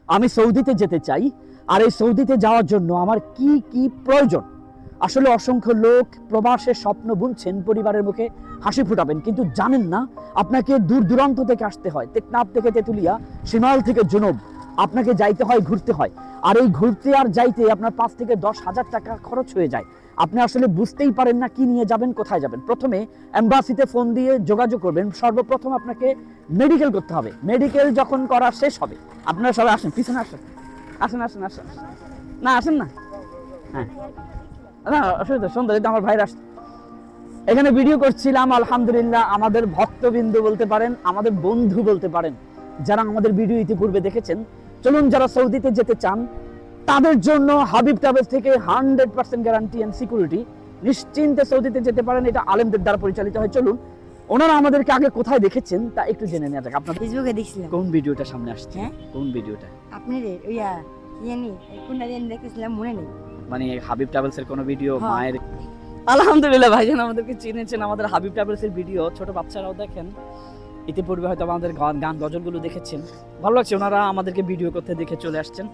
আমি সৌদিতে যেতে চাই, আর এই সৌদিতে যাওয়ার জন্য আমার কি কি প্রয়োজন। আসলে অসংখ্য লোক প্রবাসের স্বপ্ন বুনছেন, পরিবারের মুখে হাসি ফুটাবেন, কিন্তু জানেন না আপনাকে দূর দূরান্ত থেকে আসতে হয়, টেকনাফ থেকে তেতুলিয়া, শিমাল থেকে জুনুব, আপনাকে যাইতে হয়, ঘুরতে হয়। আর এই ঘুরতে আর যাইতে আপনার 5 থেকে 10,000 টাকা খরচ হয়ে যায়। আপনি আসলে বুঝতেই পারেন না কি নিয়ে যাবেন, কোথায় যাবেন। প্রথমে এম্বাসিতে ফোন দিয়ে যোগাযোগ করবেন। সর্বপ্রথম আপনাকে মেডিকেল করতে হবে। মেডিকেল যখন করা শেষ হবে, আপনারা সবাই আসেন, পিছনে আসেন, আসেন আসেন আসেন, না আসেন না, হ্যাঁ না অসুবিধা, সুন্দর, এটা আমার ভাইরা আসছে। এখানে ভিডিও করছিলাম, আলহামদুলিল্লাহ আমাদের ভক্তবিন্দু বলতে পারেন, আমাদের বন্ধু বলতে পারেন, যারা আমাদের ভিডিও ইতিপূর্বে দেখেছেন। চলুন, যারা সৌদিতে যেতে চান তাদের জন্য হাবিব ট্রাভেলস থেকে 100% গ্যারান্টি এন্ড সিকিউরিটি, নিশ্চিন্তে সৌদিতে যেতে পারেন। এটা আলেমদের দ্বারা পরিচালিত হয়। চলুন, ওনারা আমাদেরকে আগে কোথায় দেখেছেন তা একটু জেনে নেওয়া যাক। আপনার ফেসবুকে দেখছিলাম। কোন ভিডিওটা সামনে আসছে? হ্যাঁ? কোন ভিডিওটা? আপনি রে ওইয়া জানি কোনটা জানি দেখেছিলাম, মনে নেই। মানে হাবিব ট্রাভেলস এর কোন ভিডিও? হ্যাঁ। মায়ের আলহামদুলিল্লাহ ভাইজান আমাদেরকে চিনেছেন। আমাদের হাবিব ট্রাভেলস এর ভিডিও ছোট বাচ্চারাও দেখেন, ইতিপূর্বে হয়তো আমাদের গান গজলগুলো দেখেছেন। ভালো লাগছে, ওনারা আমাদেরকে ভিডিও করতে দেখে চলে আসছেন।